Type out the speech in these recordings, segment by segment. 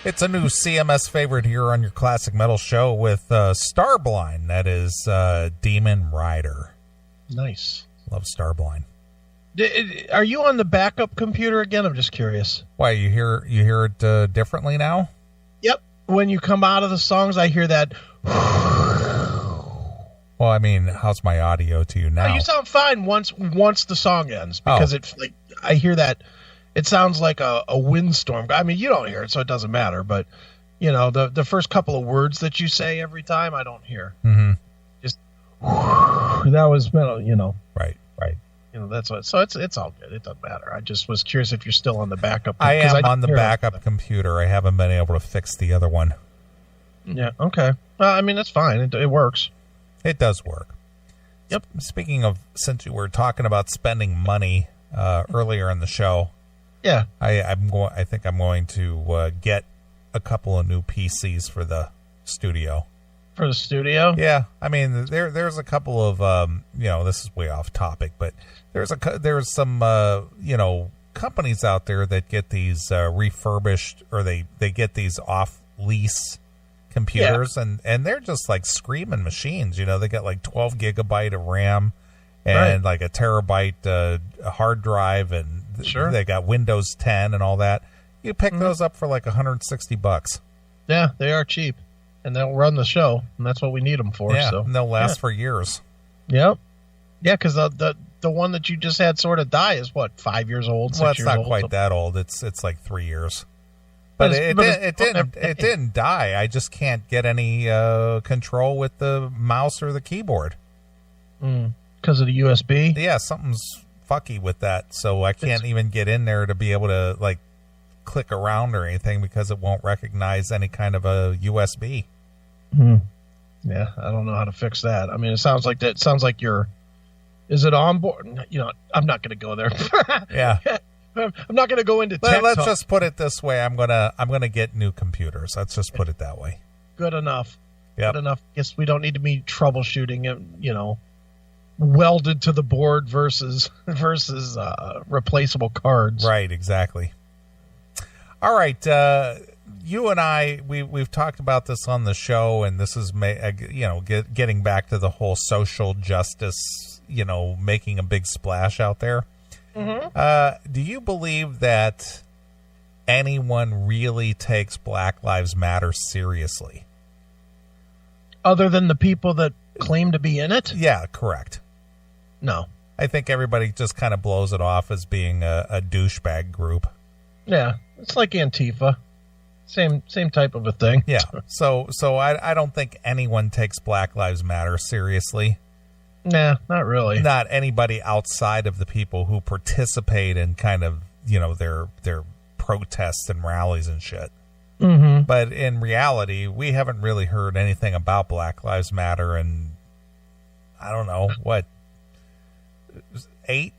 It's a new CMS favorite here on your Classic Metal Show with Starblind. That is Demon Rider. Nice. Love Starblind. Are you on the backup computer again? I'm just curious. Why, you hear it differently now? Yep. When you come out of the songs, I hear that. Well, I mean, how's my audio to you now? Oh, you sound fine once the song ends, because it's like I hear that. It sounds like a windstorm. I mean, you don't hear it, so it doesn't matter. But you know, the first couple of words that you say every time, I don't hear. Mm-hmm. Just that was metal, you know. Right. You know, that's what. So it's all good. It doesn't matter. I just was curious if you're still on the backup. I am on the backup computer. I haven't been able to fix the other one. Yeah. Okay. I mean, that's fine. It works. It does work. Yep. Speaking of, since we were talking about spending money earlier in the show, yeah, I think I'm going to get a couple of new PCs for the studio. For the studio? Yeah. I mean, there's a couple of this is way off topic, but there's some companies out there that get these refurbished, or they get these off lease computers, and they're just like screaming machines. You know, they got like 12 gigabyte of RAM and like a terabyte hard drive, and they got Windows 10 and all that. You pick those up for like $160. Yeah, they are cheap, and they'll run the show, and that's what we need them for. Yeah, so and they'll last for years. Yep. Yeah, because the one that you just had sort of die is what, 5 years old? 6 Well, it's years not old, quite that old. It's like 3 years. But it didn't die. I just can't get any control with the mouse or the keyboard. Because of the USB? Yeah, something's fucky with that. So I can't even get in there to be able to like click around or anything, because it won't recognize any kind of a USB. Yeah, I don't know how to fix that. I mean, it sounds like that. It sounds like is it on board? You know, I'm not going to go there. Yeah. I'm not going to go into tech Let's talk. just put it this way. I'm gonna get new computers. Let's just put it that way. Good enough. Yep. Good enough. Guess we don't need to be troubleshooting it, you know, welded to the board versus replaceable cards. Right, exactly. All right, you and I, we've talked about this on the show, and this is getting back to the whole social justice, making a big splash out there. Do you believe that anyone really takes Black Lives Matter seriously? Other than the people that claim to be in it? Yeah, correct. No. I think everybody just kind of blows it off as being a douchebag group. Yeah, it's like Antifa. Same type of a thing. Yeah. So I don't think anyone takes Black Lives Matter seriously. Nah, not really. Not anybody outside of the people who participate in kind of, their protests and rallies and shit. Mm-hmm. But in reality, we haven't really heard anything about Black Lives Matter in, I don't know, what, 8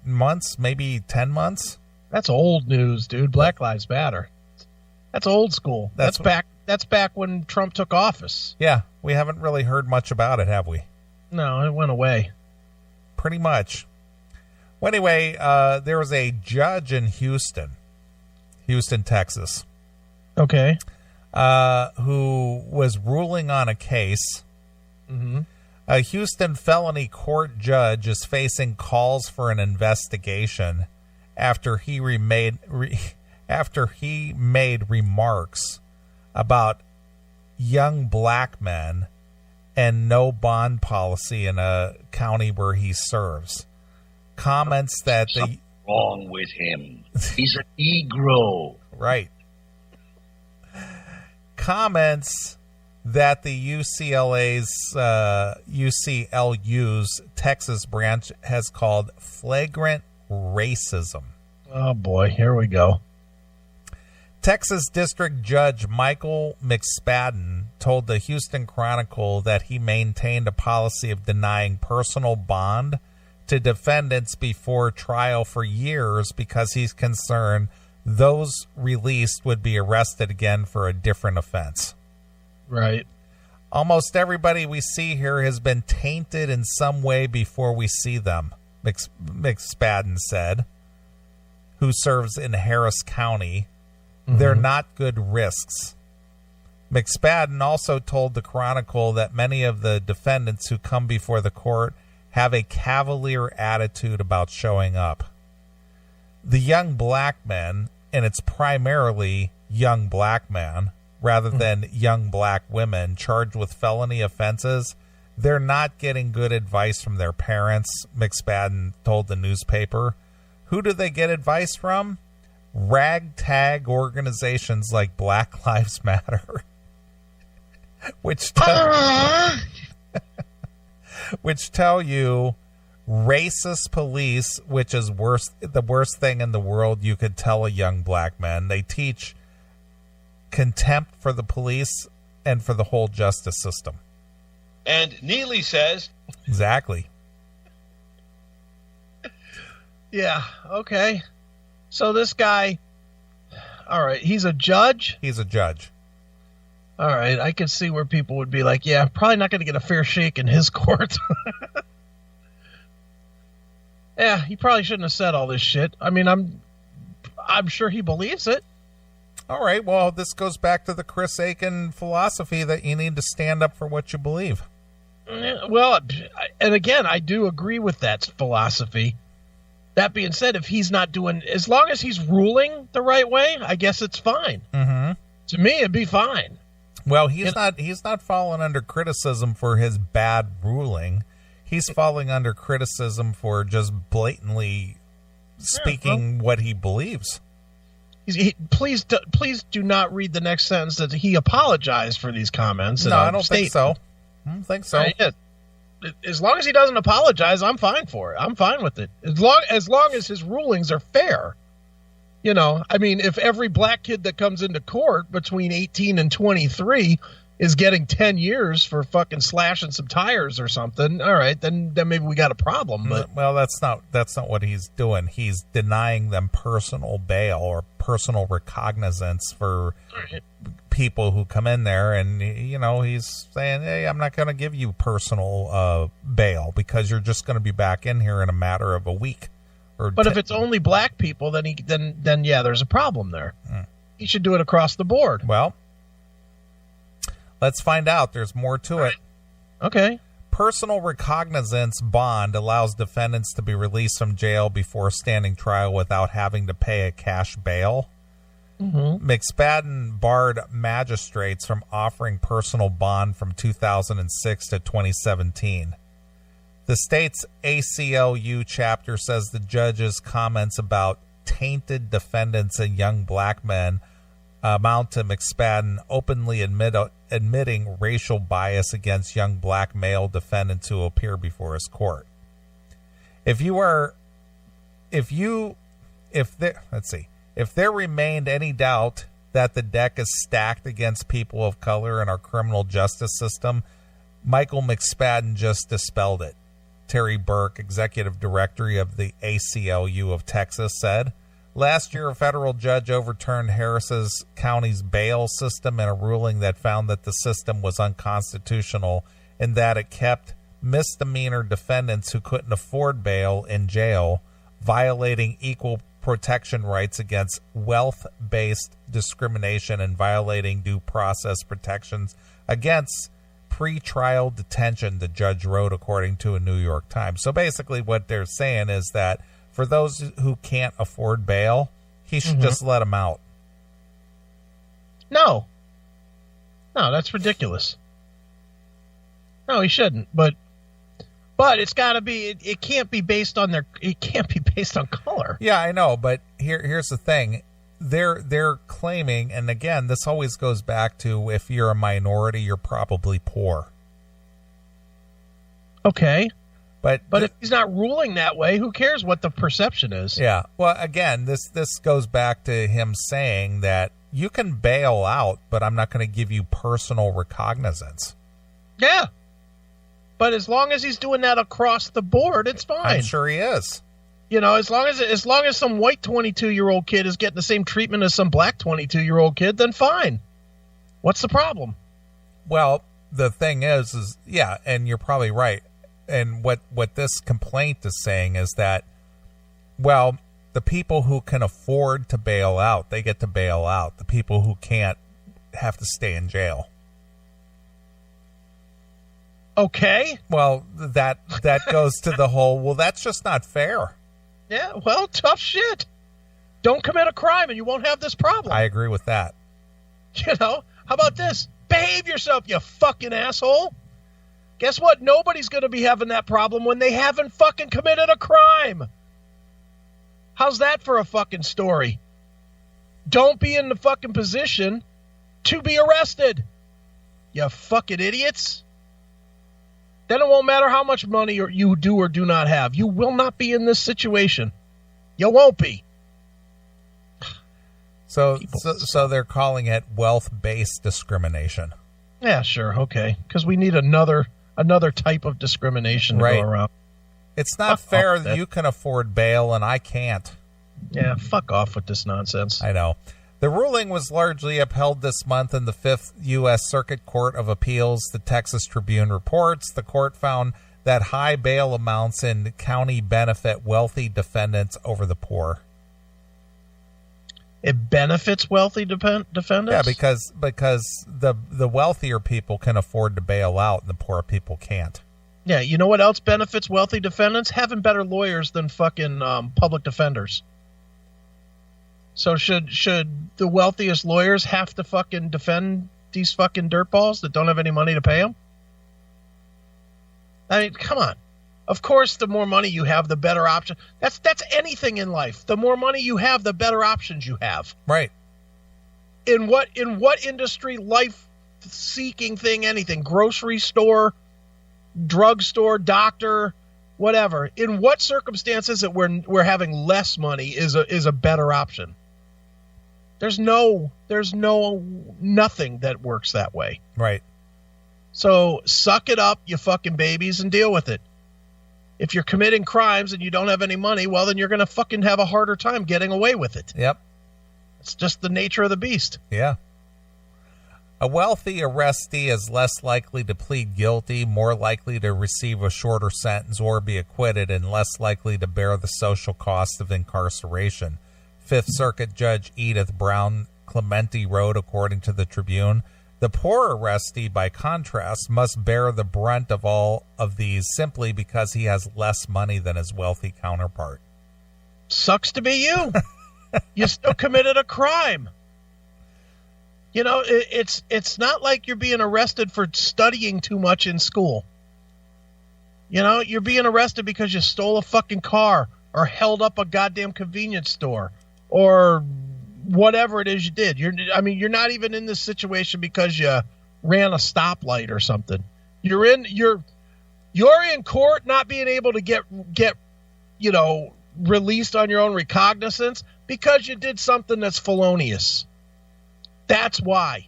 months, maybe 10 months? That's old news, dude. Black Lives Matter. That's old school. That's back when Trump took office. Yeah, we haven't really heard much about it, have we? No, it went away. Pretty much. Well, anyway, there was a judge in Houston, Texas. Okay. Who was ruling on a case. Mm-hmm. A Houston felony court judge is facing calls for an investigation after he made remarks about young black men and no bond policy in a county where he serves. Comments that something wrong with him. He's a Negro. Right. Comments that the UCLU's Texas branch has called flagrant racism. Oh boy, here we go. Texas District Judge Michael McSpadden told the Houston Chronicle that he maintained a policy of denying personal bond to defendants before trial for years because he's concerned those released would be arrested again for a different offense. Right. Almost everybody we see here has been tainted in some way before we see them, McSpadden said, who serves in Harris County, They're not good risks. McSpadden also told the Chronicle that many of the defendants who come before the court have a cavalier attitude about showing up. The young black men, and it's primarily young black men rather than young black women charged with felony offenses, they're not getting good advice from their parents, McSpadden told the newspaper. Who do they get advice from? Ragtag organizations like Black Lives Matter, which tell you racist police, which is the worst thing in the world you could tell a young black man. They teach contempt for the police and for the whole justice system. And Neely says... Exactly. Yeah, okay. So this guy, all right, he's a judge? He's a judge. All right, I can see where people would be like, yeah, I'm probably not going to get a fair shake in his court. Yeah, he probably shouldn't have said all this shit. I mean, I'm sure he believes it. All right, well, this goes back to the Chris Aiken philosophy that you need to stand up for what you believe. Well, and again, I do agree with that philosophy. That being said, if he's not doing, as long as he's ruling the right way, I guess it's fine. Mm-hmm. To me, it'd be fine. Well, he's not falling under criticism for his bad ruling. He's falling under criticism for just blatantly speaking what he believes. Please do not read the next sentence that he apologized for these comments. No, I don't think so. I don't think so. As long as he doesn't apologize, I'm fine for it. I'm fine with it. As long as his rulings are fair. You know, I mean, if every black kid that comes into court between 18 and 23 is getting 10 years for fucking slashing some tires or something, all right, then maybe we got a problem. But well, that's not what he's doing. He's denying them personal bail or personal recognizance for people who come in there, and you know, he's saying, hey, I'm not going to give you personal bail because you're just going to be back in here in a matter of a week. But if it's only black people, then yeah, there's a problem there. He should do it across the board. Well, let's find out. There's more to it. Okay. Personal recognizance bond allows defendants to be released from jail before standing trial without having to pay a cash bail. Mm-hmm. McSpadden barred magistrates from offering personal bond from 2006 to 2017. The state's ACLU chapter says the judge's comments about tainted defendants and young black men amount to McSpadden openly admitting racial bias against young black male defendants who appear before his court. If there remained any doubt that the deck is stacked against people of color in our criminal justice system, Michael McSpadden just dispelled it. Terry Burke, executive director of the ACLU of Texas, said, last year, a federal judge overturned Harris County's bail system in a ruling that found that the system was unconstitutional in that it kept misdemeanor defendants who couldn't afford bail in jail, violating equal protection rights against wealth-based discrimination and violating due process protections against pre-trial detention, the judge wrote, according to a New York Times. So basically what they're saying is that for those who can't afford bail, he should just let them out. No, that's ridiculous. No, he shouldn't. But it's got to be. It can't be based on It can't be based on color. Yeah, I know. But here's the thing. They're claiming, and again, this always goes back to if you're a minority, you're probably poor. Okay. But if he's not ruling that way, who cares what the perception is? Yeah. Well, again, this goes back to him saying that you can bail out, but I'm not going to give you personal recognizance. Yeah. But as long as he's doing that across the board, it's fine. I'm sure he is. You know, as long as some white 22-year-old kid is getting the same treatment as some black 22-year-old kid, then fine. What's the problem? Well, the thing is yeah, and you're probably right. And what this complaint is saying is that, well, The people who can afford to bail out, they get to bail out. The people who can't have to stay in jail. Okay. Well, that goes to the whole, well, that's just not fair. Yeah, well, tough shit. Don't commit a crime and you won't have this problem. I agree with that. You know, how about this? Behave yourself, you fucking asshole. Guess what? Nobody's going to be having that problem when they haven't fucking committed a crime. How's that for a fucking story? Don't be in the fucking position to be arrested. You fucking idiots. Then it won't matter how much money you do or do not have. You will not be in this situation. You won't be. So they're calling it wealth-based discrimination. Yeah, sure, okay. Because we need another type of discrimination to go around. It's not fair that you can afford bail and I can't. Yeah, fuck off with this nonsense. I know. The ruling was largely upheld this month in the Fifth U.S. Circuit Court of Appeals. The Texas Tribune reports the court found that high bail amounts in county benefit wealthy defendants over the poor. It benefits wealthy defendants? Yeah, because the wealthier people can afford to bail out and the poor people can't. Yeah, you know what else benefits wealthy defendants? Having better lawyers than fucking public defenders. So should the wealthiest lawyers have to fucking defend these fucking dirtballs that don't have any money to pay them? I mean, come on. Of course, the more money you have, the better option. That's anything in life. The more money you have, the better options you have. Right. In what industry, life-seeking thing, anything, grocery store, drugstore, doctor, whatever. In what circumstances that we're having less money is a better option. There's nothing that works that way. Right. So suck it up, you fucking babies, and deal with it. If you're committing crimes and you don't have any money, well, then you're going to fucking have a harder time getting away with it. Yep. It's just the nature of the beast. Yeah. A wealthy arrestee is less likely to plead guilty, more likely to receive a shorter sentence or be acquitted, and less likely to bear the social cost of incarceration. Fifth Circuit Judge Edith Brown Clemente wrote, according to the Tribune, the poor arrestee, by contrast, must bear the brunt of all of these simply because he has less money than his wealthy counterpart. Sucks to be you. You still committed a crime. You know, it's not like you're being arrested for studying too much in school. You know, you're being arrested because you stole a fucking car or held up a goddamn convenience store or whatever it is you did. You're not even in this situation because you ran a stoplight or something. You're in court not being able to get released on your own recognizance because you did something that's felonious. That's why.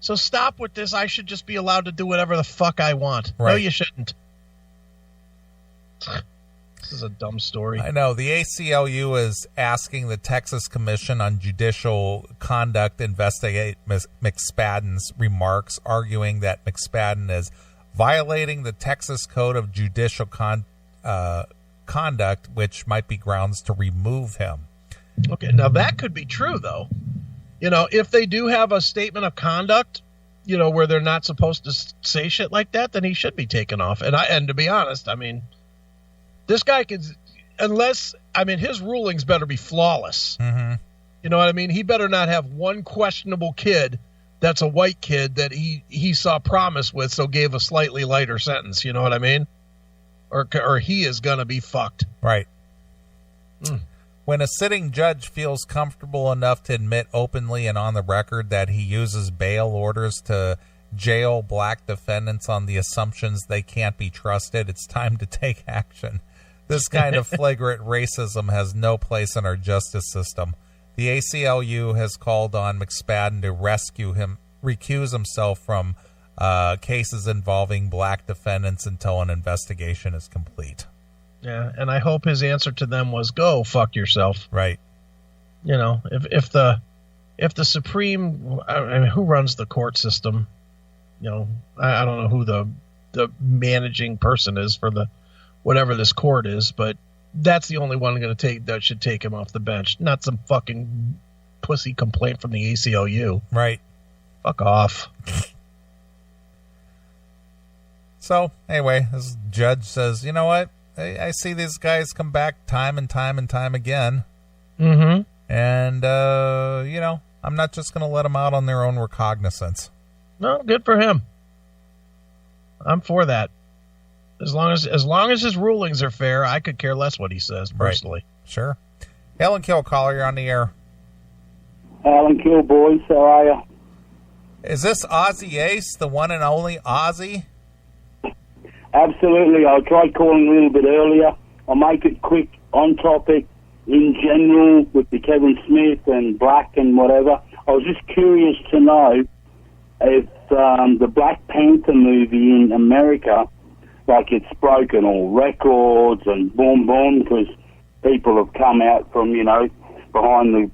So stop with this. I should just be allowed to do whatever the fuck I want. Right. No, you shouldn't. This is a dumb story. I know. The ACLU is asking the Texas Commission on Judicial Conduct investigate McSpadden's remarks, arguing that McSpadden is violating the Texas Code of Judicial Conduct, which might be grounds to remove him. Okay, now that could be true, though. You know, if they do have a statement of conduct, you know, where they're not supposed to say shit like that, then he should be taken off. And to be honest, I mean, this guy could, his rulings better be flawless. Mm-hmm. You know what I mean? He better not have one questionable kid that's a white kid that he saw promise with, so gave a slightly lighter sentence. You know what I mean? Or he is going to be fucked. Right. When a sitting judge feels comfortable enough to admit openly and on the record that he uses bail orders to jail black defendants on the assumptions they can't be trusted, it's time to take action. This kind of flagrant racism has no place in our justice system. The ACLU has called on McSpadden to recuse himself from cases involving black defendants until an investigation is complete. Yeah, and I hope his answer to them was, go fuck yourself. Right. You know, if the Supreme, who runs the court system? You know, I don't know who the managing person is for whatever this court is, but That's the only one that should take him off the bench, not some fucking pussy complaint from the ACLU. Right. Fuck off. So, anyway, this judge says, you know what? I see these guys come back time and time and time again. Mm-hmm. And, I'm not just going to let them out on their own recognizance. No, good for him. I'm for that. As long as his rulings are fair, I could care less what he says, personally. Right. Sure. Alan Kill, caller, you're on the air. Alan Kill, boys, how are you? Is this Ozzy Ace, the one and only Ozzy? Absolutely. I tried calling a little bit earlier. I'll make it quick, on topic, in general, with the Kevin Smith and Black and whatever. I was just curious to know if the Black Panther movie in America, like it's broken all records and boom, because people have come out from, behind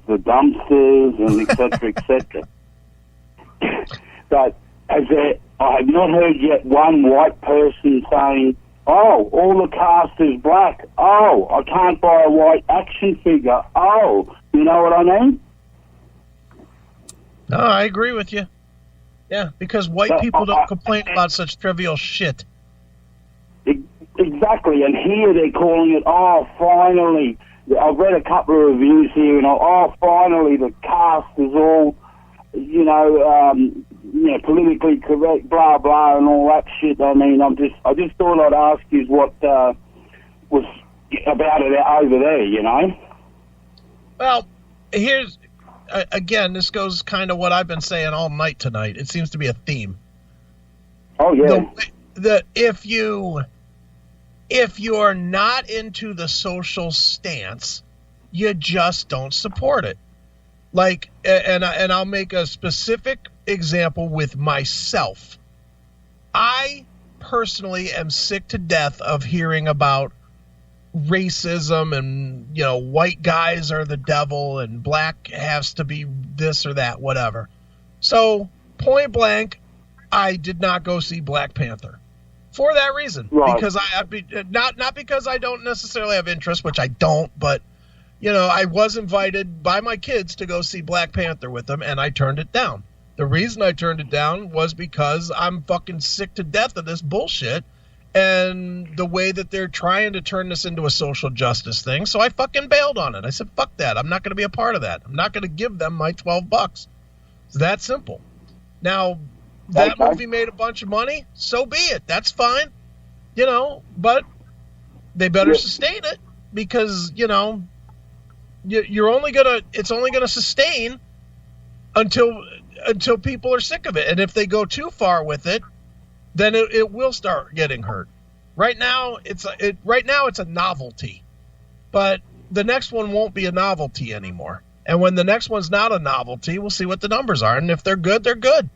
the dumpsters and et cetera, But I have not heard yet one white person saying, oh, all the cast is black. Oh, I can't buy a white action figure. Oh, you know what I mean? No, I agree with you. Yeah, because white people don't complain about such trivial shit. Exactly, and here they're calling it, oh, finally. I've read a couple of reviews here, and finally the cast is all, politically correct, blah blah, and all that shit. I mean, I just thought I'd ask you what was about it over there, Well, here's again. This goes kind of what I've been saying all night tonight. It seems to be a theme. Oh yeah. If you're not into the social stance, you just don't support it. Like, and I'll make a specific example with myself. I personally am sick to death of hearing about racism and, white guys are the devil and black has to be this or that, whatever. So, point blank, I did not go see Black Panther. For that reason, right. Because not because I don't necessarily have interest, which I don't, but I was invited by my kids to go see Black Panther with them, and I turned it down. The reason I turned it down was because I'm fucking sick to death of this bullshit and the way that they're trying to turn this into a social justice thing. So I fucking bailed on it. I said, fuck that. I'm not going to be a part of that. I'm not going to give them my $12. It's that simple. Now, that movie made a bunch of money, so be it. That's fine. But they better sustain it because, it's only gonna sustain until people are sick of it. And if they go too far with it, then it will start getting hurt. Right now it's a novelty. But the next one won't be a novelty anymore. And when the next one's not a novelty, we'll see what the numbers are. And if they're good, they're good.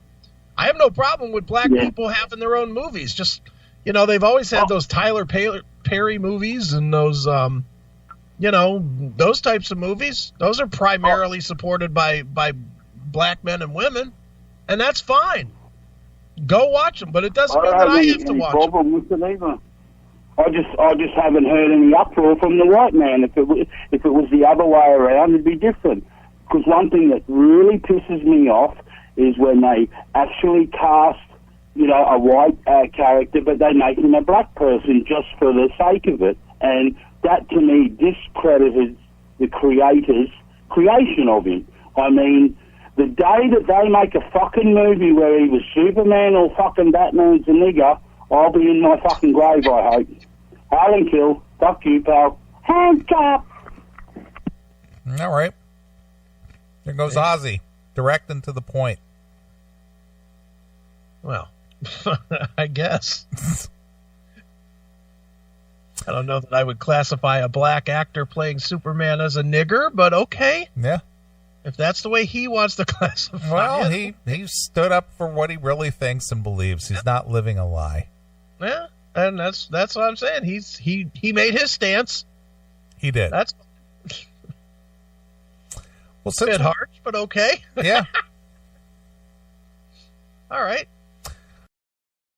I have no problem with black people having their own movies. Just, they've always had those Tyler Perry movies and those, those types of movies. Those are primarily supported by black men and women, and that's fine. Go watch them, but it doesn't mean that I have to watch them. With it either. I just haven't heard any uproar from the white man. If it was the other way around, it'd be different. Because one thing that really pisses me off is when they actually cast, a white character, but they make him a black person just for the sake of it. And that, to me, discredited the creator's creation of him. I mean, the day that they make a fucking movie where he was Superman or fucking Batman's a nigger, I'll be in my fucking grave, I hope. Alan Kill, fuck you, pal. Hands up! All right. There goes Ozzy, direct and to the point. Well, I guess. I don't know that I would classify a black actor playing Superman as a nigger, but okay. Yeah. If that's the way he wants to classify well, it. he stood up for what he really thinks and believes. He's not living a lie. Yeah, and that's what I'm saying. He made his stance. He did. That's well, a bit harsh, but okay. Yeah. All right.